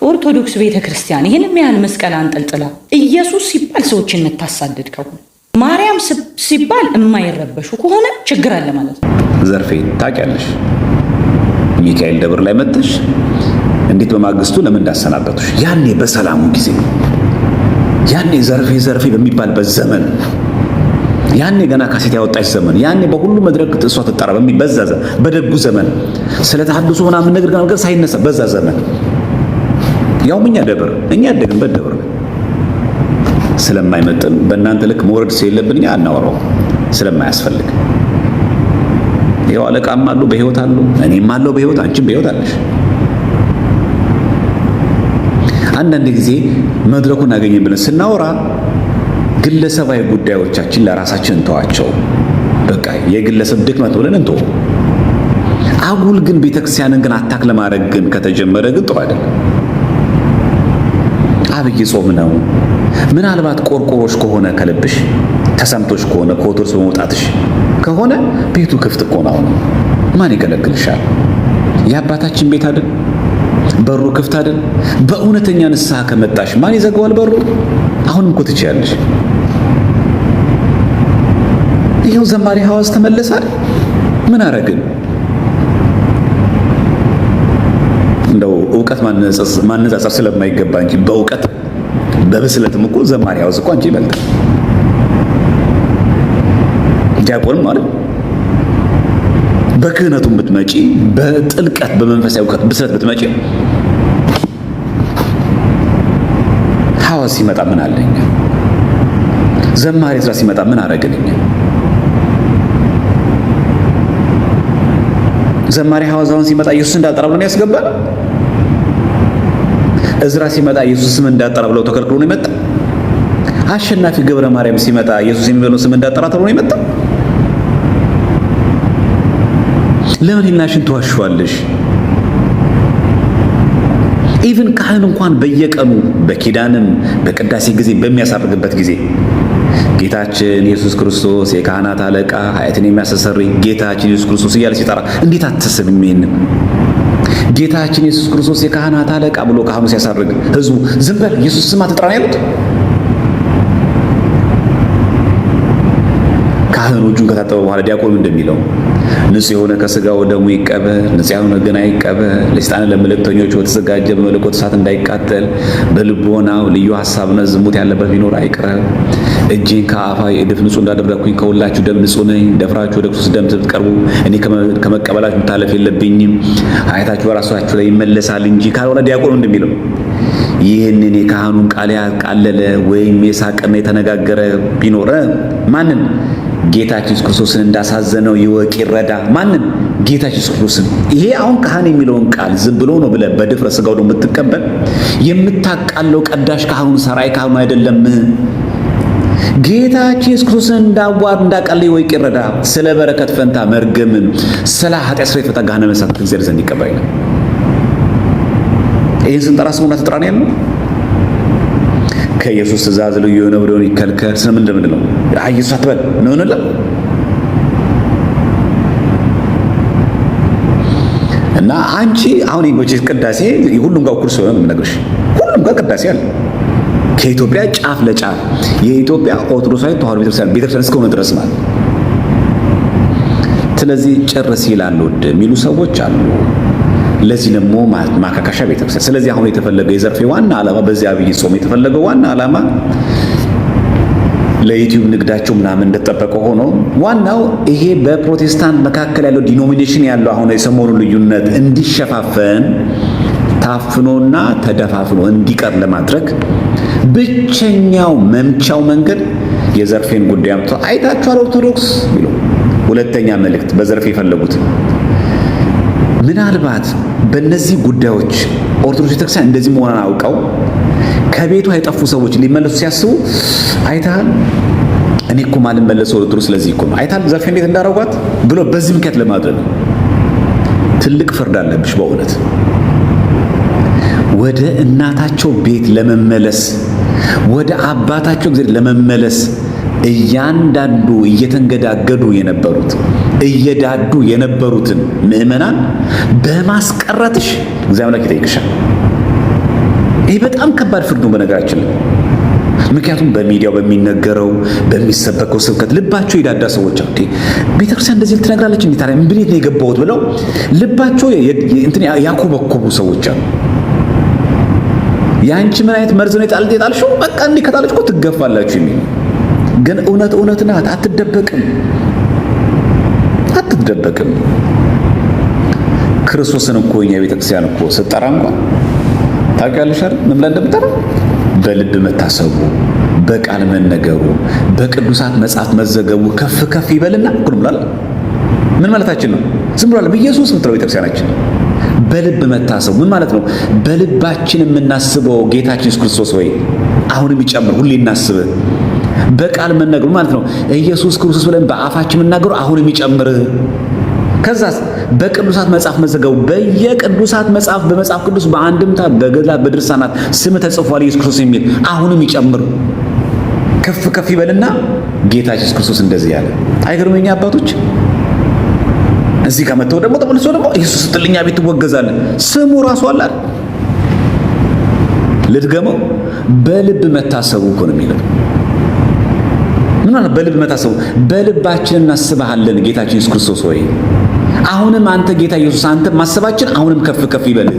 ኦርቶዶክስ ቤተክርስቲያን ይህን የሚያህል መስቀል አንጠልጥላ ኢየሱስ ሲባል ሰዎችን የምታሳድድ ከሆነ ማርያም ሲባል የማይረበሹ ከሆነ ችግር አለ ማለት ነው። ዘርፌ ታውቂያለሽ፣ ሚካኤል ደብር ላይ መጥተሽ እንዴት በማግስቱ ለምን እንዳሰናበቱሽ ያኔ በሰላሙ ጊዜ ያኔ ዘርፌ በሚባልበት ዘመን ያኔ ገና ካሴት ያወጣች ዘመን ያኔ በሁሉ መድረክ እሷ ትጠራ በዛ በደጉ ዘመን ስለ ተሐድሶ ምናምን ነገር ሳይነሳ በዛ ዘመን ያው እኛ ያደግንበት ደብር ስለማይመጥን በእናንተ ልክ መውረድ ስለሌለብን እኛ አናወራው ስለማያስፈልግ ያው አለቃም አሉ በህይወት አሉ እኔም አለው በህይወት አንቺም በህይወት አለሽ። አንዳንድ ጊዜ መድረኩን አገኘን ብለን ስናወራ ግለሰባዊ ጉዳዮቻችን ለራሳችን እንተዋቸው። በቃ የግለሰብ ድክመት ብለን እንተው። አጉል ግን ቤተክርስቲያንን ግን አታክ ለማድረግ ግን ከተጀመረ ግን ጥሩ አይደለም። አብይ ጾም ነው። ምናልባት ቆርቆሮሽ ከሆነ ከልብሽ ተሰምቶሽ ከሆነ ከኦርቶዶክስ በመውጣትሽ ከሆነ ቤቱ ክፍት እኮ ነው። ማን ይከለክልሻል? የአባታችን ቤት አይደል? በሩ ክፍት አይደል? በእውነተኛ ንስሐ ከመጣሽ ማን ይዘጋዋል በሩ? አሁንም እኮ ትችያለሽ። ይሄው ዘማሪ ሐዋስ ተመለሳል። ምን አረግን? እንደው ዕውቀት ማነጻጸር ስለማይገባ እንጂ በእውቀት በብስለትም እኮ ዘማሪ ሐዋስ እኮ አንቺ ይበልጣል። ዲያቆንም ማለት በክህነቱም ብትመጪ በጥልቀት በመንፈሳዊ ዕውቀት ብስለት ብትመጪ ሐዋስ ሲመጣ ምን አለኝ? ዘማሪ ስራ ሲመጣ ምን አረገልኝ? ዘማሪ ሐዋሳውን ሲመጣ ኢየሱስ እንዳጠራ ብሎ ነው ያስገባል። እዝራ ሲመጣ ኢየሱስ ስም እንዳጠራ ብለው ተከልክሎ ነው የመጣ። አሸናፊ ገብረ ማርያም ሲመጣ ኢየሱስ የሚበለው ስም እንዳጠራ ተብሎ ነው የመጣ። ለምን ህሊናሽን ትዋሽዋለሽ? ኢቭን ካህን እንኳን በየቀኑ በኪዳንም በቅዳሴ ጊዜ በሚያሳርግበት ጊዜ ጌታችን ኢየሱስ ክርስቶስ የካህናት አለቃ ኃጢአትን የሚያስተሰርይ ጌታችን ኢየሱስ ክርስቶስ እያለ ሲጠራ እንዴት አትሰብም? ይሄንን ጌታችን ኢየሱስ ክርስቶስ የካህናት አለቃ ብሎ ካህኑ ሲያሳርግ ህዝቡ ዝም በል ኢየሱስ ስም አትጥራ ነው ያሉት። ካህኑ እጁን ከታጠበ በኋላ ዲያቆኑ እንደሚለው ንጹሕ የሆነ ከሥጋው ደሙ ይቀበል፣ ንጹሕ የሆነ ግን አይቀበል፣ ለሰይጣን ለመልእክተኞች በተዘጋጀ በመለኮት እሳት እንዳይቃጠል፣ በልቦናው ልዩ ሐሳብና ዝሙት ያለበት ቢኖር አይቅረብ። እጄን ከአፋዊ እድፍ ንጹሕ እንዳደረግኩኝ ከሁላችሁ ደም ንጹሕ ነኝ። ደፍራችሁ ወደ ክርስቶስ ደም ስትቀርቡ እኔ ከመቀበላችሁ መታለፍ የለብኝም። ኃጢአታችሁ በራሳችሁ ላይ ይመለሳል እንጂ ካልሆነ ዲያቆኑ እንደሚለው ይህንን የካህኑን ቃል ያቃለለ ወይም የሳቀና የተነጋገረ ቢኖር ማንን? ጌታችን ኢየሱስ ክርስቶስን እንዳሳዘነው ይወቅ ይረዳ። ማንን? ጌታችን ኢየሱስ ክርስቶስን። ይሄ አሁን ካህን የሚለውን ቃል ዝም ብሎ ነው ብለህ በድፍረት ሥጋው ነው የምትቀበል። የምታቃለው ቀዳሽ ካህኑን ሰራይ ካህኑ አይደለም። ጌታችን ኢየሱስ ክርስቶስን እንዳዋርድ እንዳቃለ ይወቅ ይረዳ። ስለ በረከት ፈንታ መርገምን፣ ስለ ኃጢአት ስርየት ፈንታ ገሃነመ እሳት ከእግዚአብሔር ዘንድ ይቀበል። ይህን ስንጠራ ስሙን አትጥራ ነው ያለው። ከኢየሱስ ትእዛዝ ልዩ የሆነ ብሎን ይከልከል። ስለምን እንደምንለው ኢየሱስ አትበል ነው እንላለን። እና አንቺ አሁን ይጎች ቅዳሴ ሁሉም ጋር እኩል ስለሆነ የምነግርሽ ሁሉም ጋር ቅዳሴ አለ። ከኢትዮጵያ ጫፍ ለጫፍ የኢትዮጵያ ኦርቶዶክሳዊ ተዋሕዶ ቤተክርስቲያን እስከሆነ ድረስ ማለት። ስለዚህ ጭርስ ይላል ወደ የሚሉ ሰዎች አሉ። ለዚህ ደግሞ ማካካሻ ቤተክርስቲያን። ስለዚህ አሁን የተፈለገው የዘርፌ ዋና ዓላማ በዚህ አብይ ጾም የተፈለገው ዋና ዓላማ ለዩቲዩብ ንግዳቸው ምናምን እንደተጠበቀ ሆኖ ዋናው ይሄ በፕሮቴስታንት መካከል ያለው ዲኖሚኔሽን ያለው አሁን የሰሞኑ ልዩነት እንዲሸፋፈን ታፍኖና ተደፋፍኖ እንዲቀር ለማድረግ ብቸኛው መምቻው መንገድ የዘርፌን ጉዳይ አምጥቶ አይታችኋል ኦርቶዶክስ ብሎ ሁለተኛ መልእክት በዘርፌ የፈለጉት ምናልባት በእነዚህ ጉዳዮች ኦርቶዶክስ ቤተክርስቲያን እንደዚህ መሆኗን አውቀው ከቤቱ የጠፉ ሰዎች ሊመለሱ ሲያስቡ አይታል እኔ እኮ ማልመለሰው ጥሩ ስለዚህ እኮ ነው አይታል ዘርፌ እንዴት እንዳረጓት ብሎ በዚህ ምክንያት ለማድረግ ትልቅ ፍርድ አለብሽ በእውነት ወደ እናታቸው ቤት ለመመለስ ወደ አባታቸው እግዚአብሔር ለመመለስ እያንዳንዱ እየተንገዳገዱ የነበሩት እየዳዱ የነበሩትን ምእመናን በማስቀረትሽ እግዚአብሔር ይጠይቅሻል። በጣም ከባድ ፍርድ ነው በነገራችን ላይ። ምክንያቱም በሚዲያው በሚነገረው በሚሰበከው ስብከት ልባቸው የዳዳ ሰዎች አሉ። ቤተክርስቲያን እንደዚህ ትነግራለች እንዴ ታዲያ ምን ነው የገባሁት ብለው ልባቸው እንትን ያኮበኮቡ ሰዎች አሉ። ያንቺ ምን አይነት መርዝ ነው የጣልሽው? በቃ እንዲህ ከጣለች እኮ ትገፋላችሁ የሚል ግን እውነት ናት። አትደበቅም። ክርስቶስን እኮ እኛ ቤተክርስቲያን እኮ ስጠራ እንኳን ታውቂያለሽ አይደል? ምን ብላ እንደምጠራ በልብ መታሰቡ፣ በቃል መነገሩ፣ በቅዱሳት መጽሐፍ መዘገቡ ከፍ ከፍ ይበልና እኩል ብሏል። ምን ማለታችን ነው? ዝም ብሏል በኢየሱስ ምትለው ቤተክርስቲያናችን በልብ መታሰቡ ምን ማለት ነው? በልባችን የምናስበው ጌታችን ኢየሱስ ክርስቶስ ወይ አሁንም ይጨምር፣ ሁሌ እናስብ። በቃል መነገሩ ማለት ነው ኢየሱስ ክርስቶስ ብለን በአፋችን የምናገረው አሁንም ይጨምር። ከዛስ በቅዱሳት መጽሐፍ መዘገቡ፣ በየቅዱሳት መጽሐፍ በመጽሐፍ ቅዱስ በአንድምታ በገድላት በድርሳናት ስም ተጽፏል ኢየሱስ ክርስቶስ የሚል አሁንም ይጨምር፣ ከፍ ከፍ ይበልና ጌታ ኢየሱስ ክርስቶስ እንደዚህ ያለ። አይገርመኛ አባቶች እዚህ ጋር መተው ደግሞ ተመልሶ ደግሞ ኢየሱስ ስትልኛ ቤት ትወገዛለህ። ስሙ ራሱ አለ ልድገመው፣ በልብ መታሰቡ እኮ ነው የሚለው። ምን ማለት በልብ መታሰቡ? በልባችን እናስብሃለን ጌታችን ኢየሱስ ክርስቶስ ሆይ አሁንም አንተ ጌታ ኢየሱስ አንተ ማሰባችን አሁንም ከፍ ከፍ ይበል።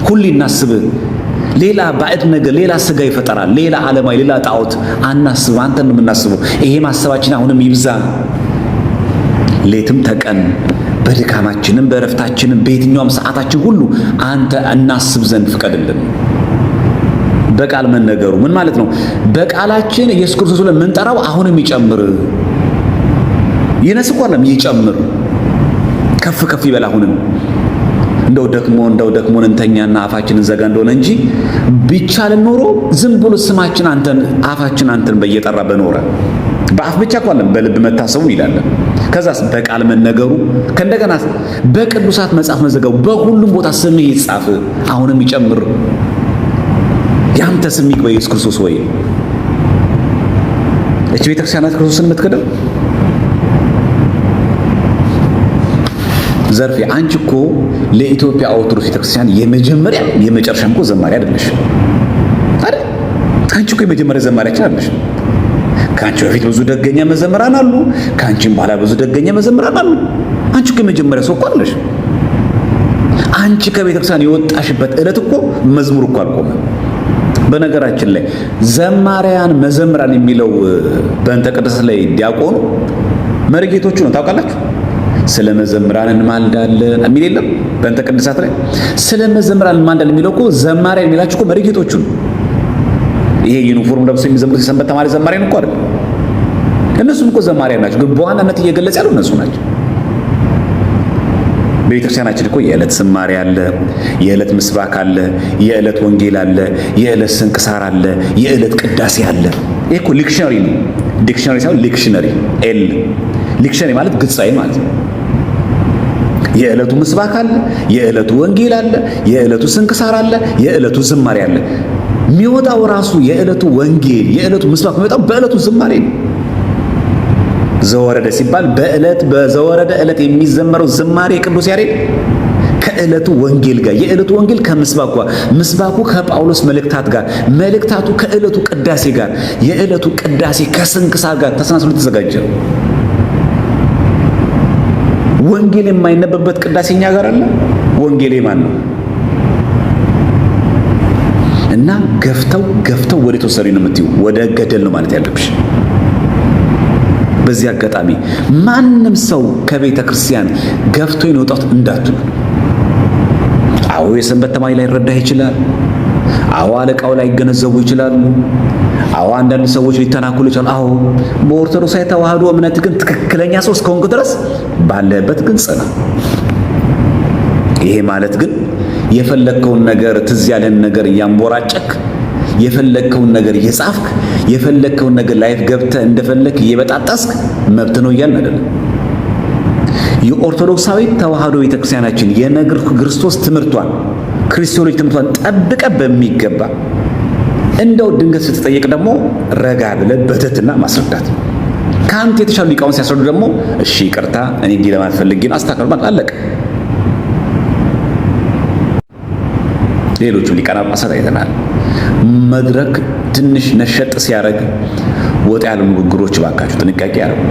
ሁሌ እናስብ። ሌላ ባዕድ ነገር፣ ሌላ ስጋ ይፈጠራል፣ ሌላ ዓለማዊ፣ ሌላ ጣዖት አናስብ። አንተ ነው የምናስበው። ይሄ ማሰባችን አሁንም ይብዛ። ሌትም ተቀን በድካማችንም በእረፍታችንም በየትኛውም ሰዓታችን ሁሉ አንተ እናስብ ዘንድ ፍቀድልን። በቃል መነገሩ ምን ማለት ነው? በቃላችን ኢየሱስ ክርስቶስ ብለን የምንጠራው አሁንም ይጨምር። ይነስ እኮ አይደለም ይጨምር፣ ከፍ ከፍ ይበል። አሁንም እንደው ደክሞን እንተኛና አፋችንን ዘጋ እንደሆነ እንጂ ቢቻልን ኖሮ ዝም ብሎ ስማችን አንተን አፋችን አንተን በየጠራ በኖረ። በአፍ ብቻ እኮ አይደለም በልብ መታሰቡ ይላል። ከዛስ በቃል መነገሩ፣ ከእንደገና በቅዱሳት መጽሐፍ መዘገቡ፣ በሁሉም ቦታ ስምህ ይጻፍ አሁንም ይጨምር። ያንተ ስም ይግባ ኢየሱስ ክርስቶስ ወይ እቺ ቤተክርስቲያናት ክርስቶስን የምትከደው ዘርፌ አንቺ እኮ ለኢትዮጵያ ኦርቶዶክስ ቤተክርስቲያን የመጀመሪያ የመጨረሻም እኮ ዘማሪ አይደለሽ አይደል? አንቺ እኮ የመጀመሪያ ዘማሪያችን አይደለሽ። ከአንቺ በፊት ብዙ ደገኛ መዘምራን አሉ፣ ከአንቺም በኋላ ብዙ ደገኛ መዘምራን አሉ። አንቺ እኮ የመጀመሪያ ሰው እኮ አይደለሽ። አንቺ ከቤተክርስቲያን የወጣሽበት ዕለት እኮ መዝሙር እኮ አልቆመም። በነገራችን ላይ ዘማሪያን መዘምራን የሚለው በእንተ ቅድስት ላይ ዲያቆኑ መርጌቶቹ ነው ታውቃላችሁ። ስለ መዘምራን እንማልዳለን የሚል የለም በእንተ ቅድሳት ላይ። ስለ መዘምራን እንማልዳለን የሚለው እኮ ዘማሪያን የሚላችሁ እኮ መርጌቶቹ ነው። ይሄ ዩኒፎርም ለብሶ የሚዘምሩት የሰንበት ተማሪ ዘማሪያን እኮ አይደል? እነሱም እኮ ዘማሪያን ናቸው፣ ግን በዋናነት እየገለጸ ያለው እነሱ ናቸው። በቤተክርስቲያናችን እኮ የዕለት ዝማሬ አለ፣ የዕለት ምስባክ አለ፣ የዕለት ወንጌል አለ፣ የዕለት ስንክሳር አለ፣ የዕለት ቅዳሴ አለ። ይሄ እኮ ዲክሽነሪ ነው። ዲክሽነሪ ሳይሆን ሊክሽነሪ ኤል ዲክሽነሪ ማለት ግጻይ ማለት ነው። የዕለቱ ምስባክ አለ፣ የዕለቱ ወንጌል አለ፣ የዕለቱ ስንክሳር አለ፣ የዕለቱ ዝማሬ አለ። የሚወጣው ራሱ የዕለቱ ወንጌል የዕለቱ ምስባክ የሚወጣው በዕለቱ ዝማሬ ነው። ዘወረደ ሲባል በዘወረደ ዕለት የሚዘመረው ዝማሬ ቅዱስ ያሬድ ከዕለቱ ወንጌል ጋር፣ የዕለቱ ወንጌል ከምስባኩ ጋር፣ ምስባኩ ከጳውሎስ መልእክታት ጋር፣ መልእክታቱ ከዕለቱ ቅዳሴ ጋር፣ የዕለቱ ቅዳሴ ከስንክሳር ጋር ተሰናስሎ ተዘጋጀ። ወንጌል የማይነበብበት ቅዳሴ እኛ ጋር አለ። ወንጌል ማን ነው? እና ገፍተው ወደ ተወሰዱ ነው የምትዩ፣ ወደ ገደል ነው ማለት ያለብሽ። በዚህ አጋጣሚ ማንም ሰው ከቤተ ክርስቲያን ገፍቶ ይወጣት እንዳትሉ። አዎ የሰንበት ተማሪ ላይ ረዳህ ይችላል። አዎ አለቃው ላይ ገነዘቡ ይችላሉ። አዎ አንዳንድ ሰዎች ሊተናኩሉ ይችላሉ። አዎ በኦርቶዶክሳዊ ተዋህዶ እምነት ግን ትክክለኛ ሰው እስከሆንክ ድረስ ባለበት ግን ጽና። ይሄ ማለት ግን የፈለግከውን ነገር ትዝ ያለን ነገር እያንቦራጨክ የፈለግከውን ነገር እየጻፍክ የፈለግከውን ነገር ላይፍ ገብተህ እንደፈለክ እየበጣጣስክ መብት ነው እያልን አይደለም። የኦርቶዶክሳዊ ተዋህዶ ቤተክርስቲያናችን የነገር ክርስቶስ ትምህርቷን ክርስቲያኖች ትምህርቷን ጠብቀ በሚገባ እንደው ድንገት ስትጠየቅ ደግሞ ረጋ ብለህ በትህትና ማስረዳት። ከአንተ የተሻሉ ሊቃውንት ሲያስረዱ ደግሞ እሺ ይቅርታ እኔ እንዲህ ለማለት ፈልጌ ነው አስተካክሉ ማለት አለቀ። ሌሎቹ ሊቃነ ጳጳሳት አይተናል። መድረክ ትንሽ ነሸጥ ሲያደርግ ወጥ ያሉ ንግግሮች ባካችሁ ጥንቃቄ ያደርጉ።